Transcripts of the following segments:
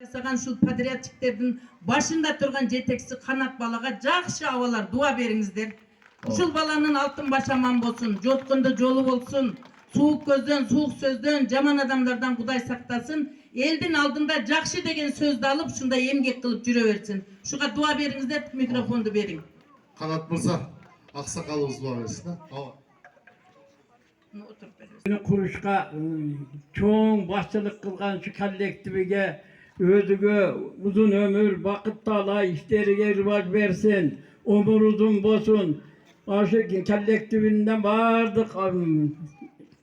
жасаған ушул патриотиктердин башында турган жетекчиси Канат балага жакшы абалар дуа бериңиздер. Ушул баланын алтын башы аман болсун, жоткондо жолу болсун, суук көздөн, суук сөздөн, жаман адамдардан Кудай сактасын. Элдин алдында жакшы деген сөздү алып, ушундай эмгек кылып жүрө берсин. Ушуга дуа бериңиздер, микрофонду бериң. Канат мырза, аксакалыбыз дуа берсин. Kuruşka çoğun başçılık kılgan şu kollektiviga özüge uzun ömür, vakit tala, işleriga rivoj versin, ömür uzun bolsun. Şu kollektivinden bardık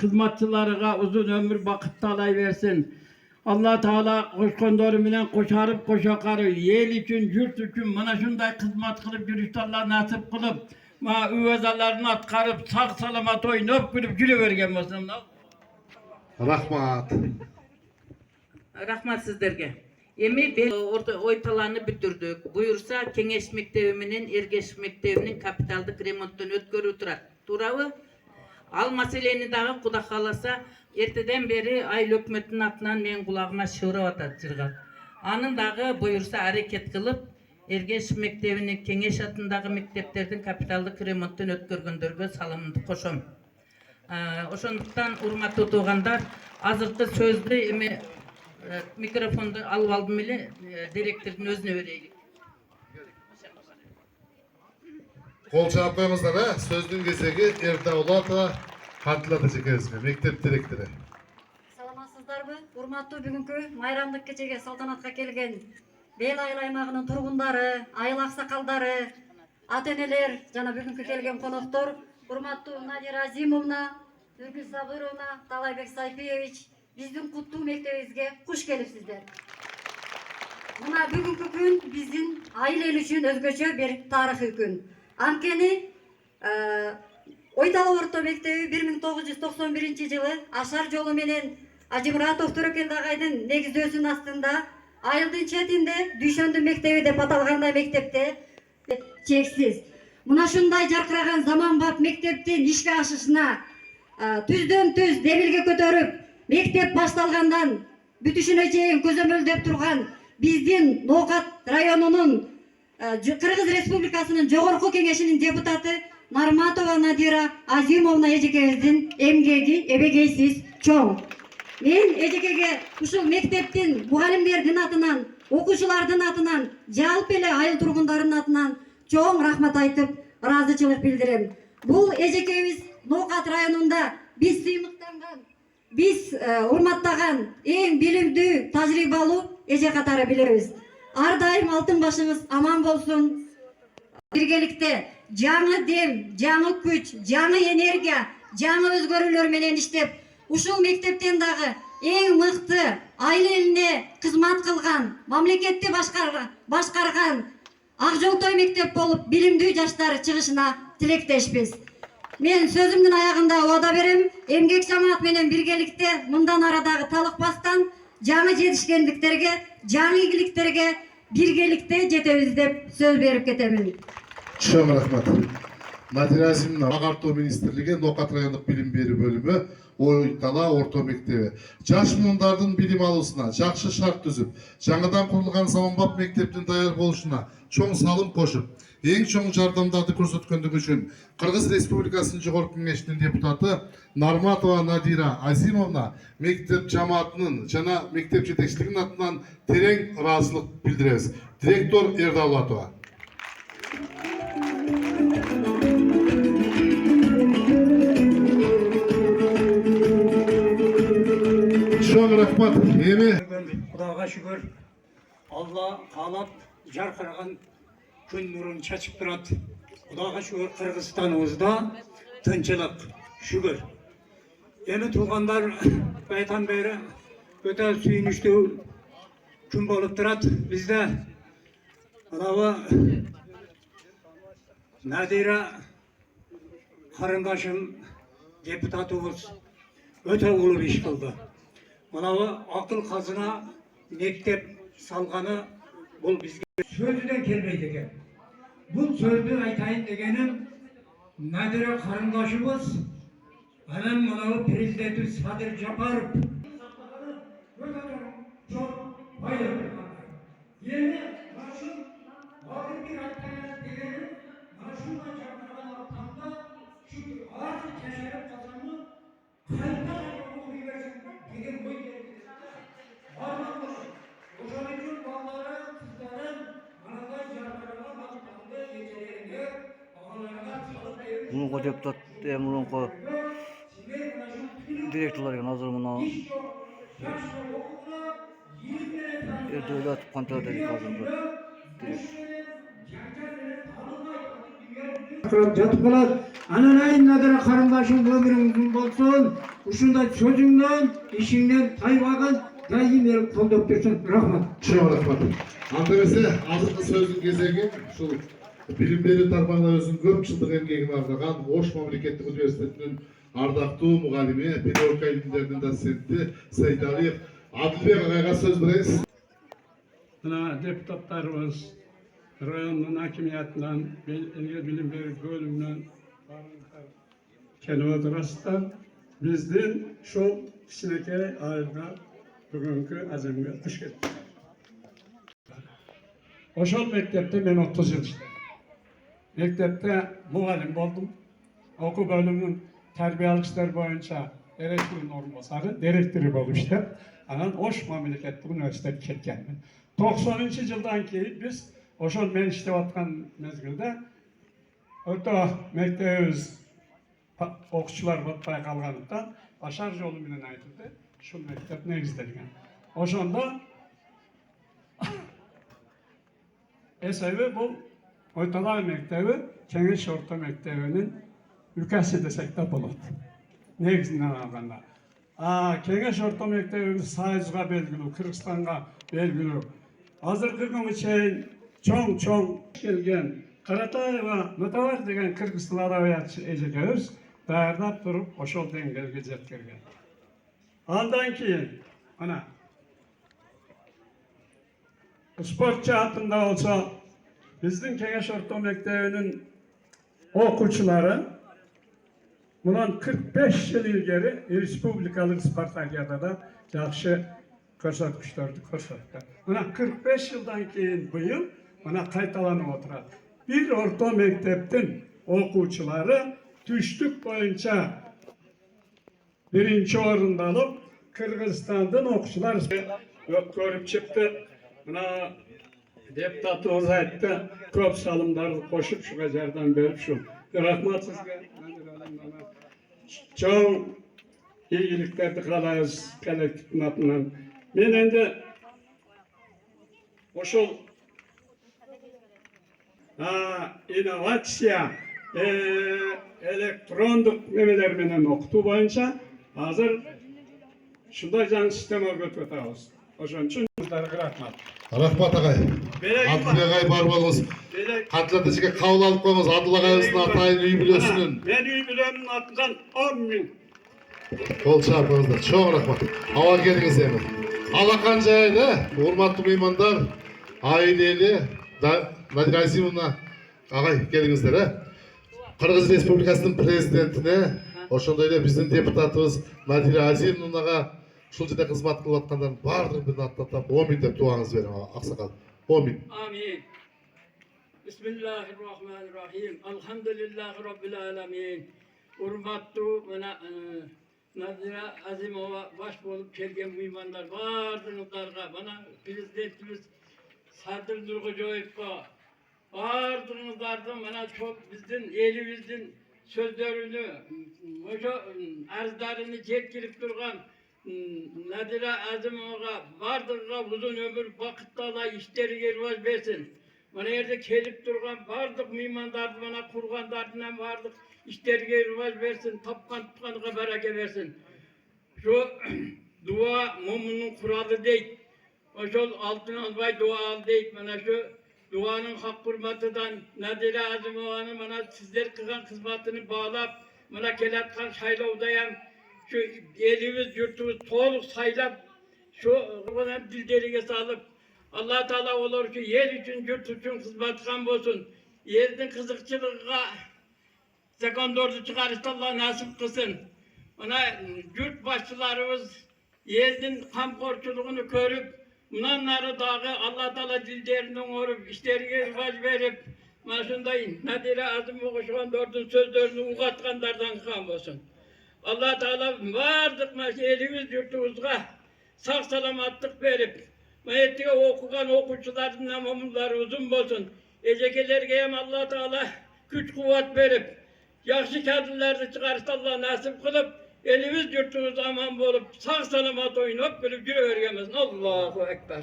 hizmetçileriga uzun ömür, vakit talay versin. Allah Teala koşkondori bilen koşarıp koşakarı, el için, yurt için, mana şunday hizmet kılıp yürüyüşte Allah nasip kılıp, üvezalarını atkarıp, sağ salamat oynayıp, gülüp vergen olsun. Rahmat. Rahmat sizlerge. Emi oy talanı bitirdik. Buyursa Kengeş Mektebi menen Ergeş Mektebi'nin kapitaldık remonttan ötkörü turat. Turabı? Al meseleni dağı Kuda kalasa erteden beri ayıl hökümetin atынан men kulağıma şıvrap atat jırgat. Anın dağı buyursa hareket kılıp Ergeş Mektebi'nin Kengeş atındağı mekteplerden kapitaldık remonttan ötkörgöndөрgө salımını koşom. Oşonduktan urmatlı tuğandar azırkı sözdü emi mikrofondu alıp aldım ile direktörün özüne vereylik. Kol çağap koyыңыздар, sözdün kesegi Erdağulata Hatılata çekerizme, mektep direktörü. Саламатсыздарбы? Урматтуу бүгүнкү майрамдык кечеге салтанатка келген Бел айыл аймагынын тургундары, айыл аксакалдары, ата-энелер жана бүгүнкү келген коноктор, урматтуу Надира Азимовна, Үргүл Сабыровна, Талайбек Сайпиевич, биздин куттуу мектебибизге куш келипсиздер. Мына бүгүнкү күн биздин айыл эл үчүн өзгөчө бир тарыхый күн. Анткени Ойталы орто мектеби 1991-жылы Ашар жолу менен Ажимуратов Төрөкел агайдын негиздөөсүнүн астында айылдын четинде Дүйшөндү мектеби деп аталгандай мектепте чексиз. Мына ушундай жаркыраган заманбап мектептин ишке ашышына түздөн түз демилге көтөрүп, мектеп башталгандан бүтүшүнө чейин көзөмөлдөп турган биздин Ноокат районунун Кыргыз Республикасынын Жогорку Кеңешинин депутаты Нарматова Надира Азимовна эжекебиздин эмгеги эбегейсиз чоң. Мен эжекеге ушул мектептин мугалимдердин атынан, окуучулардын атынан, жалпы эле айыл тургундарынын атынан чоң рахмат айтып, ыраазычылык билдирем. Бул эжекебиз Ноокат районунда биз сыймыктанган, биз урматтаган эң билимдүү, тажрыйбалуу эже катары билебиз. Ар дайым алтын башыңыз аман болсун. Биргеликте жаңы дем, жаңы күч, жаңы энергия, жаңы өзгөрүүлөр менен иштеп, ушул мектептен дагы эң мыкты айыл элине кызмат кылган, мамлекетти башкарган Ак Жолтой мектеп болуп билимдүү жаштар чыгышына тилектешпиз. Мен сөзүмдүн аягында убада берем, эмгек жамаат менен биргеликте мындан арадагы талыкпастан жаңы жетишкендиктерге, жаңы ийгиликтерге биргеликте жетебиз деп сөз берип кетемин. Чоң рахмат. Надира Азимовна, Агартуу министрлиги Ноокат райондук билим берүү бөлүмү Ойтала орто мектеби. Жаш мундардын билим алуусуна жакшы шарт түзүп, жаңыдан курулган заманбап мектептин даяр болушуна чоң салым кошуп, эң чоң жардамдарды көрсөткөндүгү үчүн Кыргыз Республикасынын Жогорку Кеңешинин депутаты Нарматова Надира Азимовна мектеп жамаатынын жана мектеп жетекчилигинин атынан терең ыраазычылык билдиребиз. Директор Эрдалатова. Чоң рахмат. Кудайга шүгүр. Алла каалап жаркыраган күн нурун чачып турат. Кудайга шүгүр, Кыргызстаныбызда тынчылык, шүгүр. Эми туугандар байтан бери өтө сүйүнүчтүү күн болуп турат. Бизде мынабы Надира карындашым депутатыбыз өтө улуу иш кылды. Мынабы акыл казына мектеп салганы бул бизге сөзүнөн келбейт экен. Бул сөздү айтайын дегеним Надира карындашыбыз анан мынабы президентибиз Садыр Жапаров өтө чоң пайда murunku deputat, murunku direktorlarga hazır muna Erdoğan kontrol edik hazırdı. Jatıp kalat. Ananayın nadara karındaşın ömürün uzun bolsun. Uşunda sözünden, işinden taybagın daim verip koldup dursun. Rahmat. Çok rahmat. Andrese azıklı sözün gezegi şu bilim beri tarmağına özün көп жылдық эмгегин арнаган Ош мамлекеттик университетинин ардактуу мугалими, педагогика илимдеринин доценти Сейдалиев Адылбек агайга сөз беребиz. Buna deputatlarımız, rayonun hakimiyetinden, ilgili bilim veri bölümünden kelime durasıdan bizden şu kişilike ayırda bugünkü azimine hoş geldiniz. Oşol mektepte ben 30 yıl işledim. Mektepte muallim oldum. Oku bölümünün terbiyelik işler boyunca direktörün orunbasarı, direktörü bolup işlep. Anan Oş Memleketli Üniversitesi ketkenmen. 90. yıldan ki biz oşol men işlep atkan mezgilde öte mektebimiz okuçular batpay kalganlıktan Başar yolu menen aytıldı. Şu mektep negizdelgen. Oşonda esebi bu Oytalar Mektebi, Kengeş Orta Mektebi'nin ülkesi desek de bulut. Negizinden alganda. Kengeş Orta Mektebi'miz Sayızga belgili, Kırgızistan'a belgili. Hazırkı gün için çoğun gelgen Karatayeva Mutavar degen Kırgızstan adabiyatçı ejekemiz dayardap durup oşol dengelge jetkergen. Andan keyin ana sport cihatında olsa bizden Kengeş Orta Mektebi'nin okuçuları bundan 45 yıl ilgari Respublikalık Spartakiyada'da yaxşı ko'rsatkichlarni ko'rsatdi. Buna 45 yıldan keyin bu yıl buna qaytalanıp oturadi. Bir orta mektepten okuçuları düştük boyunca birinci orunda alıp Kırgızistan'dan okuçular görüp çıktı. Buna deputatımız aytdı, köp salımlarını koşup şu gacerden berip şu. Rahmat sizge. Çok iyiliklerdi kalayız kolektif matından. Men endi oşul innovatsiya elektrondik nemeler menen okutu boyunca hazır şunday жаңы sistema öğretip atабыз. Oşon üчүн sizlarga rahmat. Rahmat agay. Adıl agay бар болуңуз. Кандидат ишиге кабыл алып коюңуз. Адыл агайыбыздын атайын үй бүлөсүнүн. Men үй бүлөмдүн атынан 10.000 Кол чапыңыздар. Чоң рахмат. Ава келиңиз эми. Алакан жайында урматтуу меймандар, айлели Надира Азимовна агай келиңиздер, Кыргыз Республикасынын президентине, ошондой эле биздин депутатыбыз Надира Азимовнага ушул жерде кызмат кылып аткандардын баардыгын бирден аттап 10 000 деп дуаңыз бериң, аксакал. 10 000. Amin. Bismillahirrahmanirrahim. Elhamdülillahi Rabbil alamin. Urmattu Nadira Azimova baş bolup kelgen muymanlar bardığınızlarga, bana prezidentimiz Sadır Durgujoyevga bardığınızlardan bana çok bizden elimizin sözlerini, arzlarını yetkilip durgan Nadira Azimov'a bardığına uzun ömür vakıtlarla işleri rivaz versin. Bana yerde kelip durgan bardık meymanlardı bana kurganlarından vardık işleri rivaz versin, tapkan tutkanıga bereke versin. Şu dua mumunun kuralı değil. Oşol altın albay dua al değil. Bana şu duanın hak hurmatıdan Nadira Azimova'nın bana sizler kılgan hizmetini bağlap bana kelatkan saylavdayam şu elimiz yurtumuz toğluk saylap şu bana dilderiye sağlıp Allah Teala olur ki yer için yurt için hizmet kan olsun. Yerin kızıkçılığa sekondordu çıkarışta Allah nasip kılsın. Ona yurt başçılarımız yerin kamkorçuluğunu görüp bunları dağı Allah Teala dillerinden orup işlerine rivaz verip maşındayım. Nadire Azimova şu an dördün sözlerini uğatkanlardan kan olsun. Allah Teala vardık elimiz yurtumuzga sağ salamatlık verip mayettiğe okugan okuçuların namamları uzun olsun. Ecekelerge hem Allah Teala güç kuvvet verip Yaxşı kadınları çıkarsa Allah nasip kılıp, elimiz yurtumuz aman bulup, sağ salamat oynayıp, gülüp yürüyoruz. Allahu Ekber.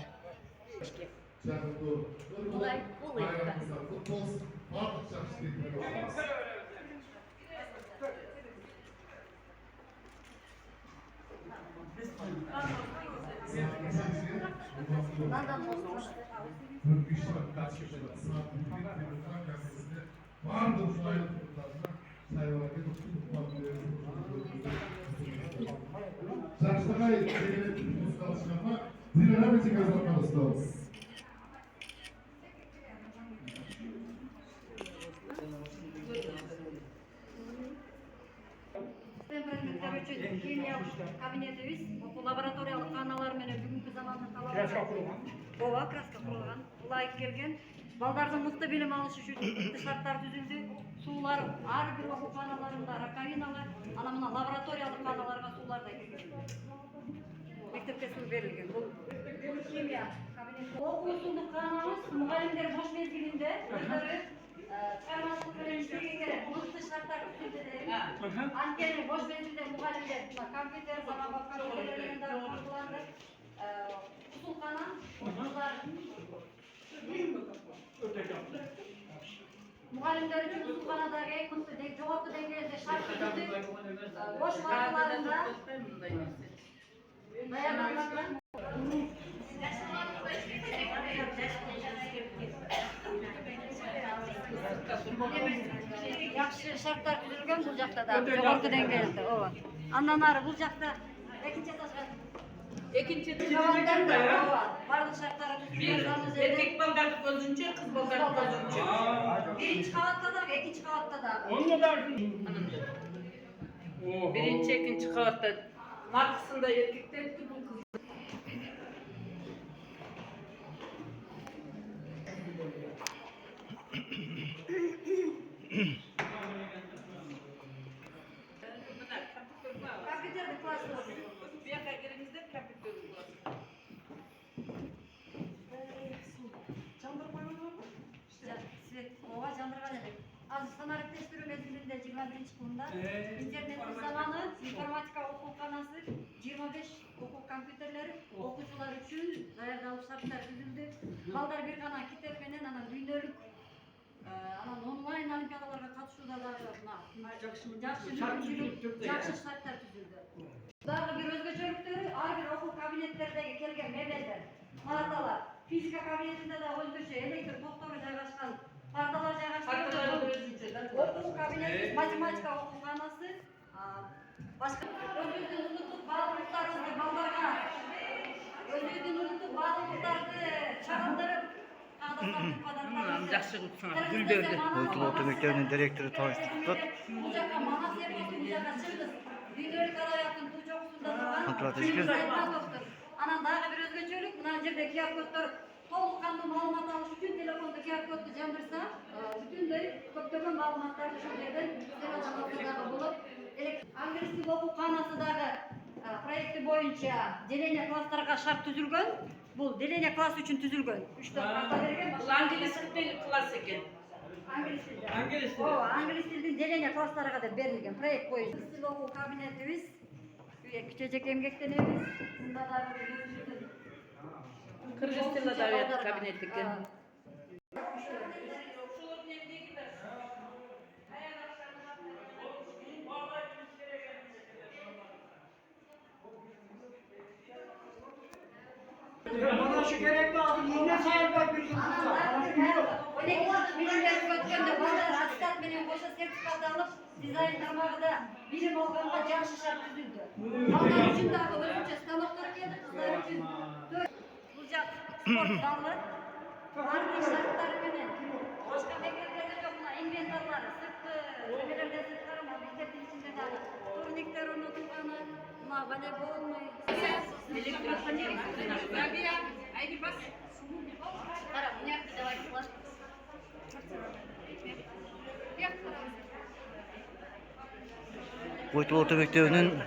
Mektebi üçün kimyalik kabinetimiz, okul laboratoriyалық қаналар менен бүгүнкү замандын талабы. Ооба, краска курулган. Ылайык келген. Балдардын мыкты билим алышы үчүн мыкты шарттар түзүлдү. Суулар ар бир окууканаларында раковиналар, анан мына лабораториялык каналарга суулар да кирген. Мектепке суу берилген. Бул химия кабинети. Окуусундук канабыз мугалимдер бош мезгилинде өздөрү чыгармачылык менен иштеген керек. Мыкты шарттар түзүлдү. Анткени бош мезгилде мугалимдер компьютер, заманбап компьютерлерден да колдонду. Усулкана, mugallimler için Uslukana'daki en mutlu cevaplı dengede şarkıcıdır. Boş varlıklarında dayananlarla yaxşı şartlar tuzulgan bu jakta da jogorku dengede. Andan ары бул жакта экинчи этажга барлык шарттары түзүлгөн. Erkek baldardı gözünce, kız baldardı gözünce. Birinci kavatta da, ikinci kavatta da. Onu da Birinci, ikinci kavatta. Markasında erkekler bu kız. Компьютерді классы. Bir yaka girimizde kapitörü var. Свет, ооба жандырган элек. Азыр санариптештирүү мезгилинде 21-жылында интернеттин заманы, информатика окууканасы, 25 окуу компьютерлери окуучулар үчүн даярдалып шарттар түзүлдү. Балдар бир гана китеп менен анан дүйнөлүк анан онлайн олимпиадаларга катышууда дагы жакшы шарттар түзүлдү. Дагы бир өзгөчөлүктөрү ар бир окуу кабинеттердеги келген мебелдер, пардалар, физика кабинетинде да өзгөчө электр токтору жайгашкан пардалар жайгашкан. Окуу кабинети, математика окууканасы, башка өзүбүздүн улуттук баалуулуктарыбызды балдарга, өзүбүздүн улуттук баалуулуктарды чагылдырып, Жақсы құтсаң, гүлдерді. Oytul Orta Mektebi'nin direktörü tanıştırdık. Бул жака манас эпосу, бул жака чыңгыз, дүйнөлүк адабияттын туу чокусунда турган Атратышкы. Анан дагы бир өзгөчөлүк, мына жерде QR коддор толук кандуу маалымат алыш үчүн телефондо QR кодду жандырса, бүтүндөй көптөгөн маалыматтарды ушул жерден дагы болот. Англис тил окууканасы дагы проекти боюнча деление класстарга шарт түзүлгөн. Бул деление класс үчүн түзүлгөн. 3 тарта берген. Бұл англис тілі класс екен. Англис тил. Англис тилдин деление класстарга деп берилген проект боюнча. Тил окуу кабинетибиз кичечек эмгектенебиз. Мында дагы өзүбүздүн Кыргыз тил адабияты кабинети екен. Bana şu gerekli adı yine sayılmak bir yıldızda. Bilimler ötkөндө балдар аттестат менен кошо сертификат алып, дизайн тармагында билим алганга жакшы шарт түзүлдү. Балдар үчүн дагы өзүнчө станоктор келди, кыздар үчүн. Бул жак спорт залы, бардык шарттары менен. Башка мектептерде жок, мына инвентарлары, сырткы немелерден сырткары, мектептин ичинде дагы турниктер орнотулганы, мына волейболный, Oytul Orta Mektebi'nin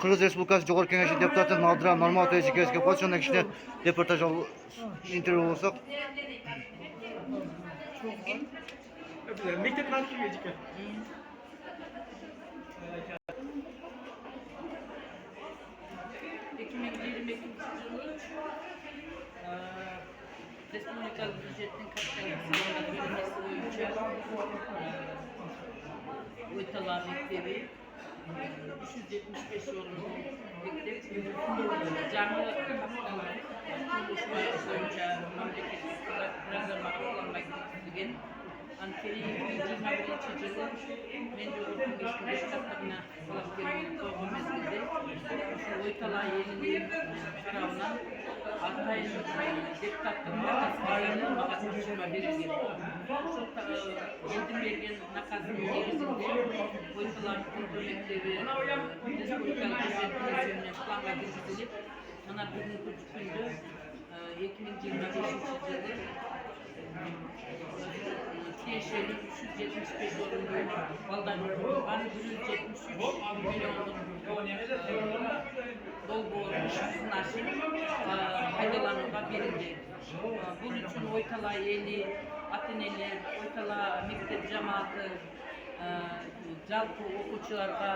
Kırgız Respublikası Jogorku Kengeşi deputatı Nadira Normatova Ejikeevskiga pozisyondagi kishini reportaj intervyu olsak. Kuzgin. Mektep nasıl geçecek? 2022 yılı Respublikal Büdjetin Kapitalizasyon Bölgesi boyunca Oytala Mektebi 375 sorumlu mektep canlı kuruluşlar boyunca memleket programı kullanmak isteyen Ankara 2021 yılı Mende Orta Geçmiş Kitaplarına kulak vermeyi koyma mezgilde Oytala Yeni'nin tarafından Altay'ın deputatlık nakazlarını makaslaştırma verildi. Yendim vergen nakazın negizinde Oytala Kontrol Mektebi Respublikal Büdjetin planla girişilip ona bugünkü günde 2025 yılı Kiyeşeli 375 sorumlu baldan kurban 173 milyonluk dolgu nüfusun aşıp faydalanıma verildi. Bunun için Oytala Yeni, Ateneler, Oytala Mektep Cemaati, jalpı okuçularga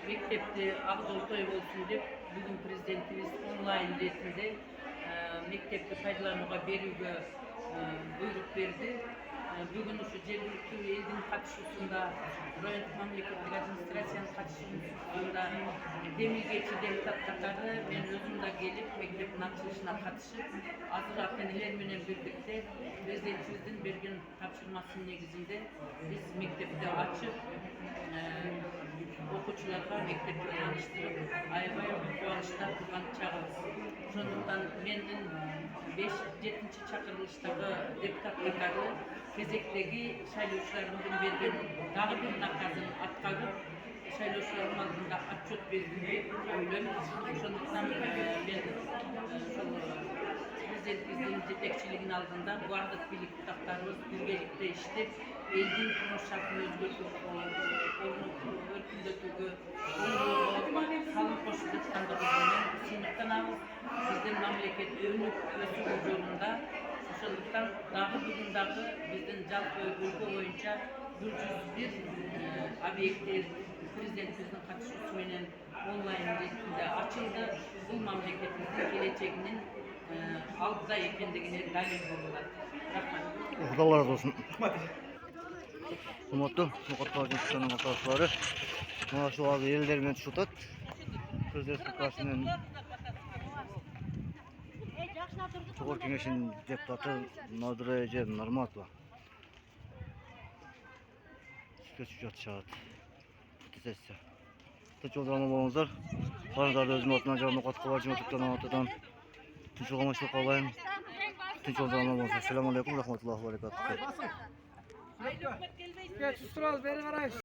mektepte ağzoltoy olsun dep bugün prezidentimiz online retinde mektepte faydalanıma berүүгө buyruk verdi. Bugün şu жергиликтүү элдин катышуусунда райондук мамлекеттик администрациянын катышуусунда демилгечи депутат катары мен өзүм да келип мектептин ачылышына катышып азыр ата-энелер менен бирдикте президентибиздин берген тапшырмасынын негизинде биз мектепти ачып окуучуларга мектепти тааныштырып аябай кубанычта турган чагыбыз. Ошондуктан мендин 5-7 чакырылыштагы депутат катары кезектеги шайлоочулардын берген дагы бир наказын аткарып шайлоочулардын алдында отчет бердим деп ойлойм. Ошондуктан мен ошол президентибиздин жетекчилигинин алдында баардык бийлик бутактарыбыз биргеликте иштеп элдин турмуш шартын өзгөртүп өркүндөтүүгө салым кошуп жаткандыгыбыз менен сыймыктанабыз. Биздин мамлекет өнүк өсүү жолунда ошондуктан дагы бүгүн дагы биздин жалпы өлкө боюнча 101 объекттер президентибиздин катышуусу менен онлайн ретинде ачылды. Бул мамлекетибиздин келечегинин алдыда экендигине далил болот. Рахмат. Allah razı olsun. Umutlu, Mukatlar Cumhurbaşkanı'nın arkadaşları. Bana şu an ellerimi tutat. Söz Respublikası'nın Çukur Kengeşi'nin deputatı Nadire Ece Narmatova. Geçiyor şahit. Tutesya. Tinch oldrama bolыңыздар. Барыңыздар өзүм атынан жана Мукатlar Cumhurbaşkanı'nın атынан tinch olmашылык каалайм. Tinch oldrama болыңыздар. Assalamu alaikum, rahmatullohi va barakatuh.